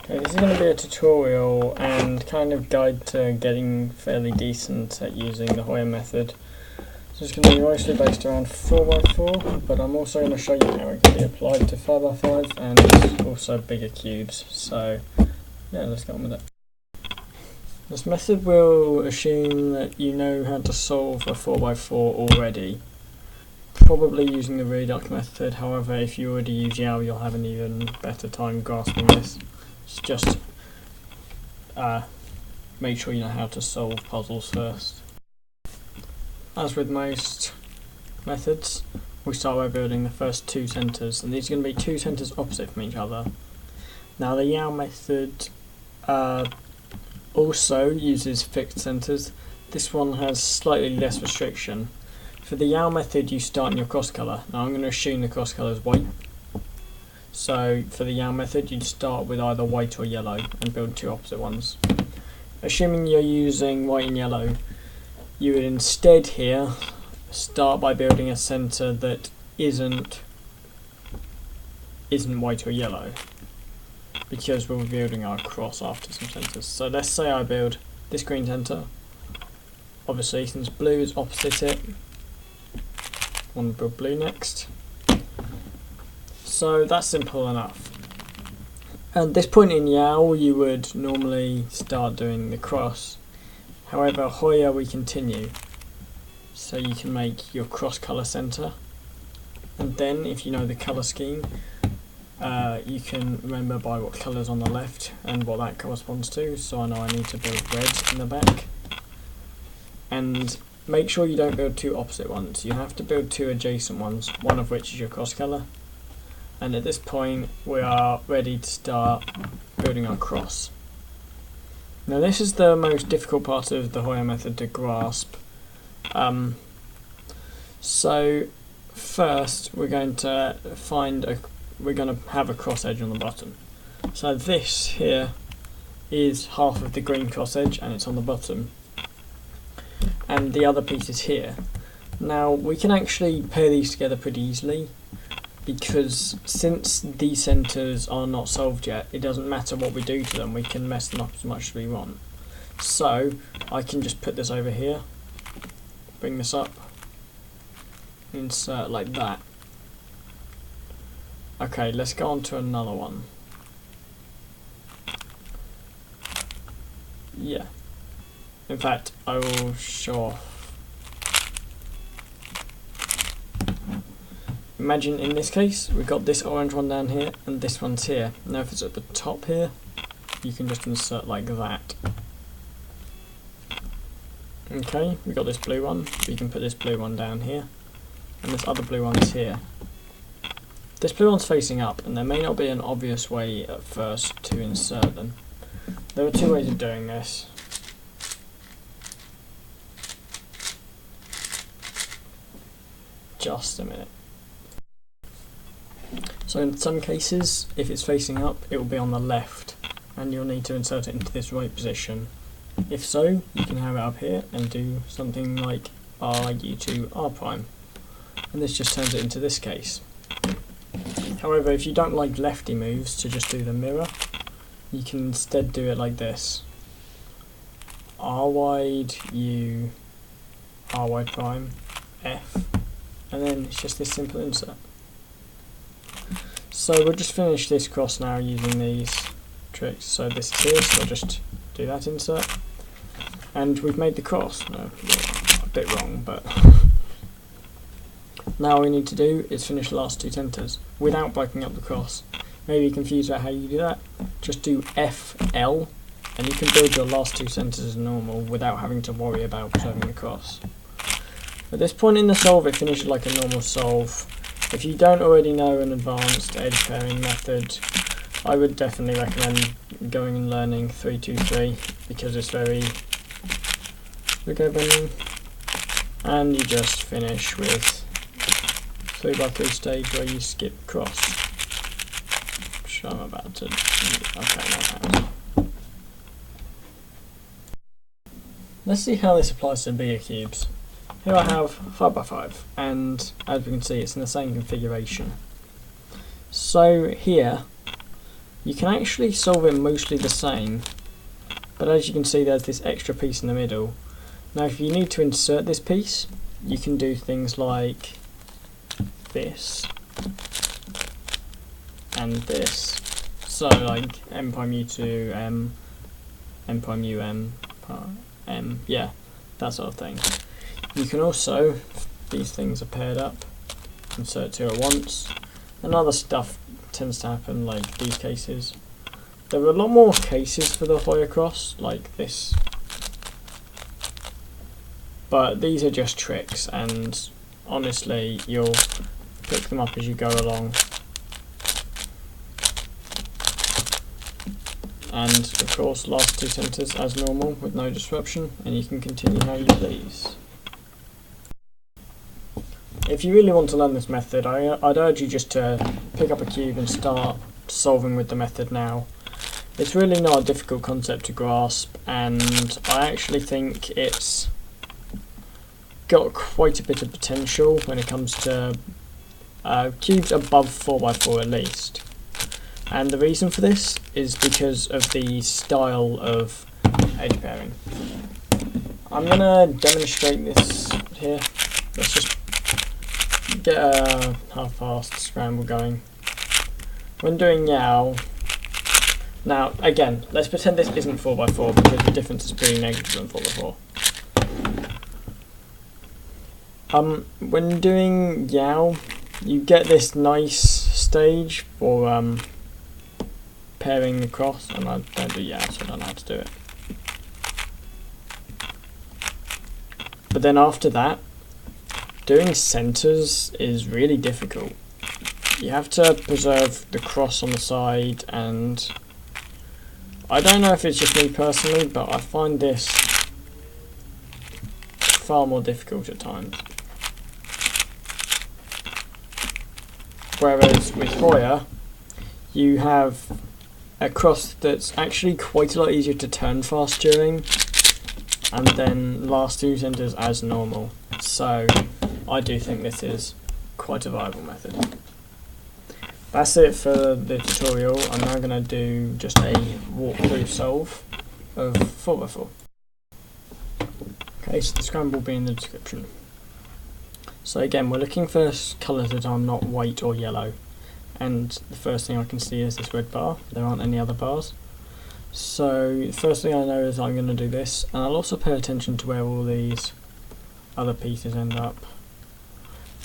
Okay, this is going to be a tutorial and kind of guide to getting fairly decent at using the Hoya method. So it's going to be mostly based around 4x4, but I'm also going to show you how it can be applied to 5x5 and also bigger cubes. So yeah, let's get on with it. This method will assume that you know how to solve a 4x4 already, probably using the reduct method. However, if you already use Yao, you'll have an even better time grasping this. Just make sure you know how to solve puzzles first. As with most methods, we start by building the first two centres, and these are going to be two centres opposite from each other. Now the Yao method also uses fixed centres. This one has slightly less restriction. For the Yao method, you start in your cross colour. Now I'm going to assume the cross colour is white. So for the Yao method, you'd start with either white or yellow and build two opposite ones. Assuming you're using white and yellow, you would instead here start by building a centre that isn't white or yellow, because we're building our cross after some centres. So let's say I build this green centre. Obviously, since blue is opposite it, I want to build blue next. So that's simple enough. At this point in Yao, you would normally start doing the cross. However, Hoya we continue. So you can make your cross colour centre. And then, if you know the colour scheme, you can remember by what colour's on the left and what that corresponds to. So I know I need to build red in the back. And make sure you don't build two opposite ones. You have to build two adjacent ones, one of which is your cross colour. And at this point we are ready to start building our cross. Now this is the most difficult part of the Hoya method to grasp. So first we're going to have a cross edge on the bottom. So this here is half of the green cross edge and it's on the bottom. And the other piece is here. Now we can actually pair these together pretty easily, because since these centres are not solved yet, it doesn't matter what we do to them, we can mess them up as much as we want. So I can just put this over here, bring this up, insert like that. Okay, let's go on to another one. Yeah. In fact, I will show off. Imagine in this case, we've got this orange one down here and this one's here. Now if it's at the top here, you can just insert like that. Okay, we've got this blue one, we can put this blue one down here, and this other blue one's here. This blue one's facing up, and there may not be an obvious way at first to insert them. There are two ways of doing this. Just a minute. So in some cases, if it's facing up, it will be on the left, and you'll need to insert it into this right position. If so, you can have it up here and do something like RU to R prime, and this just turns it into this case. However, if you don't like lefty moves to just do the mirror, you can instead do it like this. R wide, U, R wide prime, F, and then it's just this simple insert. So we'll just finish this cross now using these tricks. So this is here, so I'll just do that insert. And we've made the cross. No, a bit wrong, but now all we need to do is finish the last two centres without breaking up the cross. Maybe you're confused about how you do that. Just do FL and you can build your last two centres as normal without having to worry about preserving the cross. At this point in the solve, it finishes like a normal solve. If you don't already know an advanced edge pairing method, I would definitely recommend going and learning 323, because it's very bending, and you just finish with 3x3 stage where you skip cross, which I'm about to. Okay, now. Let's see how this applies to bigger cubes. Here I have 5x5, and as we can see, it's in the same configuration. So here, You can actually solve it mostly the same, but as you can see there's this extra piece in the middle. Now if you need to insert this piece, you can do things like this and this. So like m prime u to m prime u m, yeah, that sort of thing. You can also, these things are paired up, insert two at once, and other stuff tends to happen like these cases. There are a lot more cases for the Hoya cross, like this, but these are just tricks, and honestly you'll pick them up as you go along. And of course last two centres as normal with no disruption, and you can continue how you please. If you really want to learn this method, I'd urge you just to pick up a cube and start solving with the method now. It's really not a difficult concept to grasp, and I actually think it's got quite a bit of potential when it comes to cubes above 4x4 at least. And the reason for this is because of the style of edge pairing. I'm going to demonstrate this here. Let's just get a half-fast scramble going. When doing Yao, now again, let's pretend this isn't 4x4 because the difference is pretty negligible in 4x4. When doing Yao, you get this nice stage for pairing across, and I don't do Yao, so I don't know how to do it. But then after that, doing centres is really difficult. You have to preserve the cross on the side, and I don't know if it's just me personally, but I find this far more difficult at times. Whereas with Hoya, you have a cross that's actually quite a lot easier to turn fast during, and then last two centres as normal. So I do think this is quite a viable method. That's it for the tutorial. I'm now going to do just a walkthrough solve of 4x4. Okay, so the scramble will be in the description. So again, we're looking for colours that are not white or yellow, and the first thing I can see is this red bar. There aren't any other bars. So the first thing I know is I'm going to do this, and I'll also pay attention to where all these other pieces end up.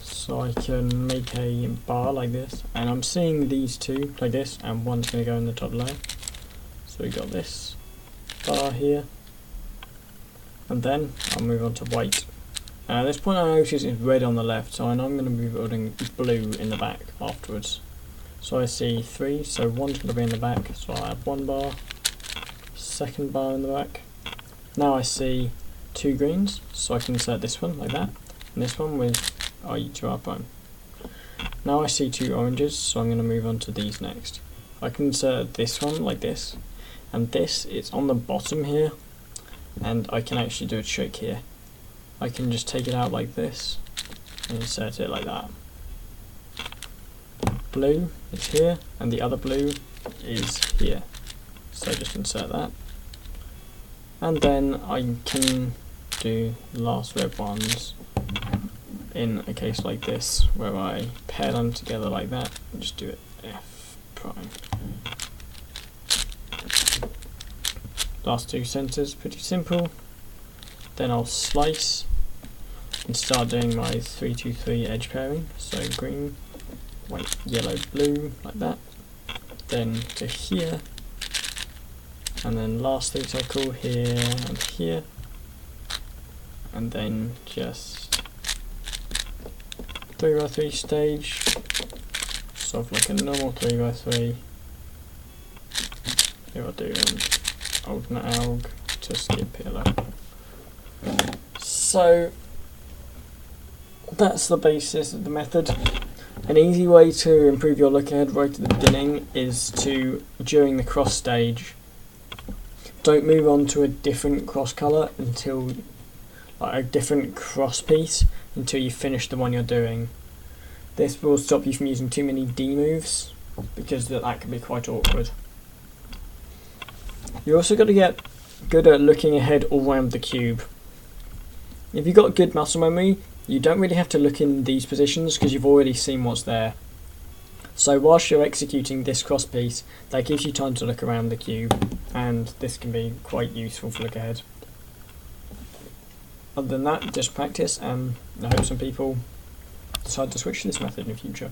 So I can make a bar like this, and I'm seeing these two like this, and one's going to go in the top layer. So we got this bar here, and then I'll move on to white. At this point I notice it's red on the left, so I know I'm going to be building blue in the back afterwards. So I see three, so one's going to be in the back, so I'll add one bar, second bar in the back. Now I see two greens, so I can insert this one like that, and this one with R2R prime. Now I see two oranges, so I'm going to move on to these next. I can insert this one like this, and this, it's on the bottom here, and I can actually do a trick here. I can just take it out like this and insert it like that. Blue is here, and the other blue is here. So just insert that. And then I can do the last red ones in a case like this, where I pair them together like that, and just do it F prime. Last two centres, pretty simple. Then I'll slice and start doing my 3-2-3 edge pairing. So green, white, yellow, blue, like that. Then to here, and then lastly circle here and here, and then just 3x3 stage, sort of like a normal 3x3. Here I'll do an alternate alg to skip pillar. So that's the basis of the method. An easy way to improve your look ahead right at the beginning is to, during the cross stage, don't move on to a different cross colour until, like a different cross piece, until you finish the one you're doing. This will stop you from using too many D moves, because that can be quite awkward. You also got to get good at looking ahead all around the cube. If you've got good muscle memory, you don't really have to look in these positions because you've already seen what's there. So whilst you're executing this cross piece, that gives you time to look around the cube, and this can be quite useful for look ahead. Other than that, just practice, and I hope some people decide to switch to this method in the future.